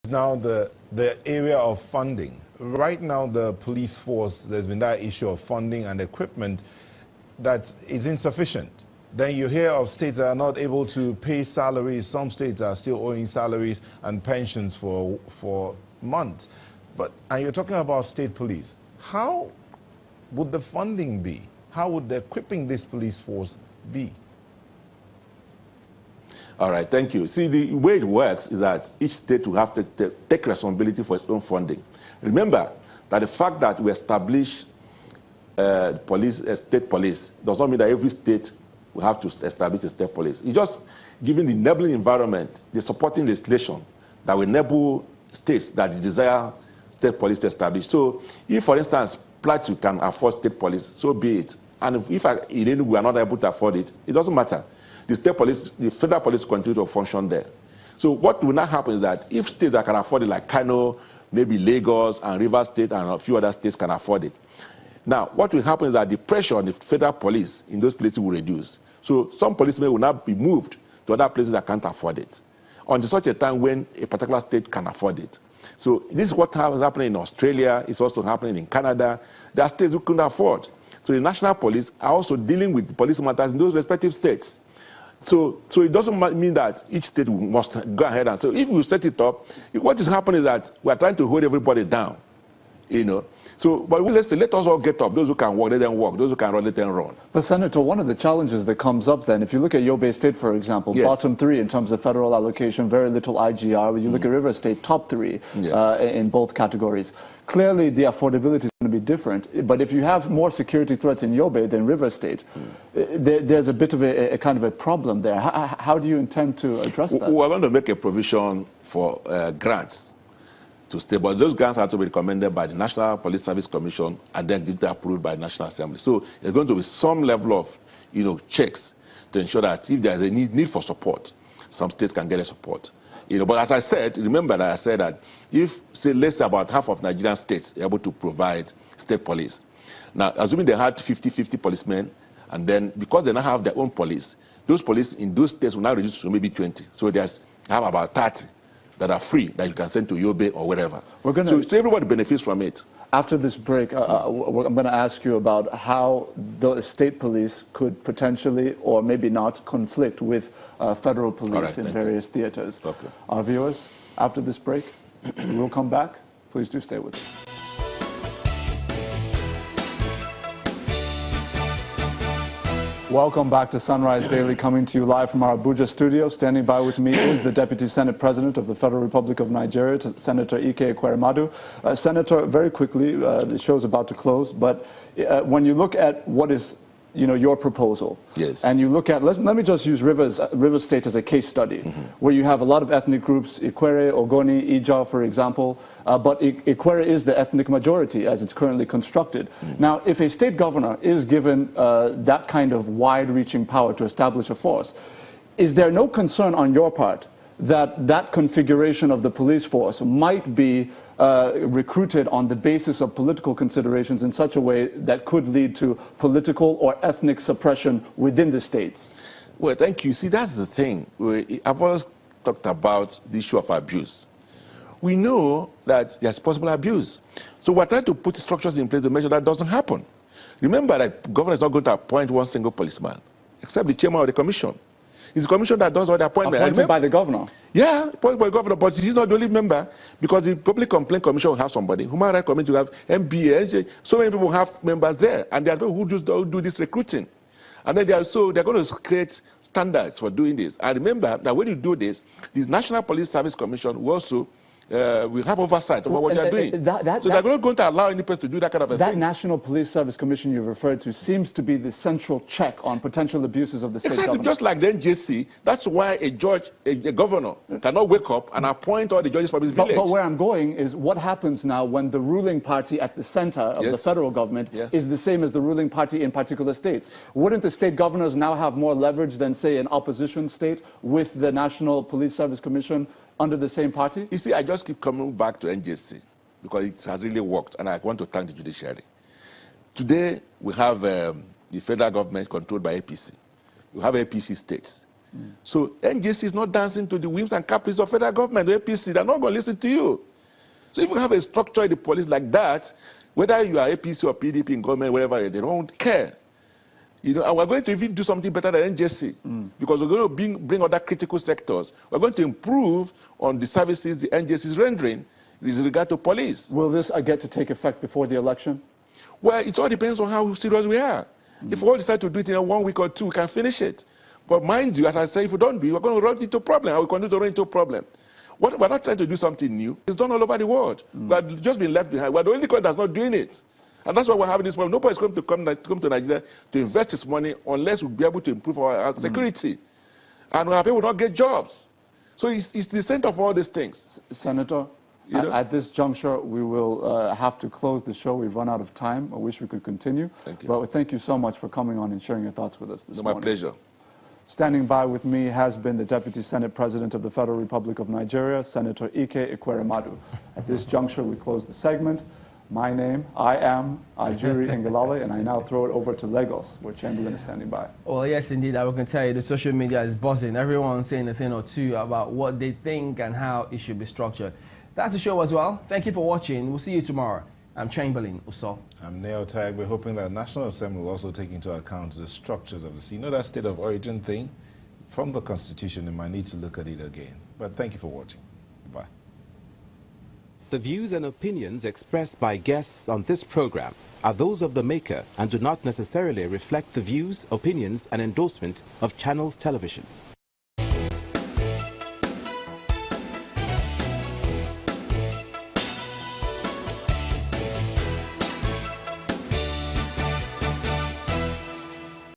Now the area of funding. Right now the police force, there's been that issue of funding and equipment that is insufficient. Then you hear of states that are not able to pay salaries. Some states are still owing salaries and pensions for months. And you're talking about state police. How would the funding be? How would the equipping this police force be? All right, thank you. See, the way it works is that each state will have to take responsibility for its own funding. Remember that the fact that we establish state police does not mean that every state will have to establish a state police. It's just giving the enabling environment, the supporting legislation that will enable states that desire state police to establish. So if, for instance, Plateau can afford state police, so be it. And if we are not able to afford it, it doesn't matter. The state police, the federal police continue to function there. So what will now happen is that if states that can afford it, like Kano, maybe Lagos and Rivers State and a few other states can afford it. Now, what will happen is that the pressure on the federal police in those places will reduce. So some policemen will now be moved to other places that can't afford it, until such a time when a particular state can afford it. So this is what is happening in Australia. It's also happening in Canada. There are states who couldn't afford. So the national police are also dealing with the police matters in those respective states. So it doesn't mean that each state must go ahead and say, if we set it up, what is happening is that we are trying to hold everybody down, you know. So, but let's say, let us all get up. Those who can walk, let them walk. Those who can run, let them run. But Senator, one of the challenges that comes up then, if you look at Yobe State, for example, yes, bottom 3 in terms of federal allocation, very little IGR. When you look at River State, top 3 in both categories. Clearly, the affordability is going to be different. But if you have more security threats in Yobe than River State, there's a bit of a kind of a problem there. How do you intend to address that? We're going to make a provision for grants to stay, but those grants have to be recommended by the National Police Service Commission and then get approved by the National Assembly. So there's going to be some level of, checks to ensure that if there's a need for support, some states can get a support. But as I said, remember that I said that if, say, less about half of Nigerian states are able to provide state police. Now, assuming they had 50-50 policemen, and then because they now have their own police, those police in those states will now reduce to maybe 20. So there's have about 30 that are free that you can send to Yobe or wherever. So everybody benefits from it. After this break, I'm going to ask you about how the state police could potentially, or maybe not, conflict with federal police in various theaters. Okay. Our viewers, after this break, we'll come back. Please do stay with us. Welcome back to Sunrise Daily, coming to you live from our Abuja studio. Standing by with me is the Deputy Senate President of the Federal Republic of Nigeria, Senator Ekweremadu. Senator, very quickly, the show's about to close, but when you look at what is your proposal, yes, and you look at, let me just use River State as a case study, where you have a lot of ethnic groups, Ekwere, Ogoni, Ija, for example, but Ekwere is the ethnic majority as it's currently constructed. Now, if a state governor is given that kind of wide-reaching power to establish a force, is there no concern on your part that that configuration of the police force might be recruited on the basis of political considerations in such a way that could lead to political or ethnic suppression within the states? Well, thank you. See, that's the thing. I've always talked about the issue of abuse. We know that there's possible abuse. So we're trying to put structures in place to make sure that doesn't happen. Remember that the governor is not going to appoint one single policeman, except the chairman of the commission. It's the commission that does all the appointments. Appointed by the governor? Yeah, appointed by the governor, but he's not the only member, because the Public Complaint Commission will have somebody, Human Rights Commission will have MBA, NJ, so many people have members there, and they are those who do this recruiting. And then they're going to create standards for doing this. And remember that when you do this, the National Police Service Commission will also we have oversight over what they're doing. So they're not going to allow any person to do that kind of a thing. That National Police Service Commission you referred to seems to be the central check on potential abuses of the state government. Just like the NJC, that's why a judge, a governor, cannot wake up and appoint all the judges from his village. But where I'm going is what happens now when the ruling party at the center of the federal government is the same as the ruling party in particular states. Wouldn't the state governors now have more leverage than, say, an opposition state with the National Police Service Commission under the same party? You see, I just keep coming back to NJC because it has really worked, and I want to thank the judiciary. Today, we have the federal government controlled by APC. We have APC states. So NJC is not dancing to the whims and caprices of federal government, the APC. They're not going to listen to you. So if you have a structure in the police like that, whether you are APC or PDP in government, wherever, they don't care. You know, and we're going to even do something better than NJC because we're going to bring other critical sectors. We're going to improve on the services the NJC is rendering with regard to police. Will this get to take effect before the election? Well, it all depends on how serious we are. If we all decide to do it in 1 week or 2, we can finish it. But mind you, as I say, if we don't do it, we're going to run into a problem. And we continue to run into a problem. We're not trying to do something new. It's done all over the world. We've just been left behind. We're the only country that's not doing it. And that's why we're having this problem. Nobody's going to come to Nigeria to invest its money unless we'll be able to improve our security. And our people will not get jobs. So it's the center of all these things. Senator, you know? at this juncture, we will have to close the show. We've run out of time. I wish we could continue. Thank you. But thank you so much for coming on and sharing your thoughts with us this morning. My pleasure. Standing by with me has been the Deputy Senate President of the Federal Republic of Nigeria, Senator Ekweremadu. At this juncture, we close the segment. My name, I am Ajuri Ngelale, and I now throw it over to Lagos, where Chamberlain is standing by. Well, yes, indeed. I can tell you the social media is buzzing. Everyone's saying a thing or two about what they think and how it should be structured. That's the show as well. Thank you for watching. We'll see you tomorrow. I'm Chamberlain Uso. I'm Neo Tag. We're hoping that the National Assembly will also take into account the structures of the state. You know that state of origin thing? From the Constitution, they might need to look at it again. But thank you for watching. Bye. The views and opinions expressed by guests on this program are those of the maker and do not necessarily reflect the views, opinions, and endorsement of Channels Television.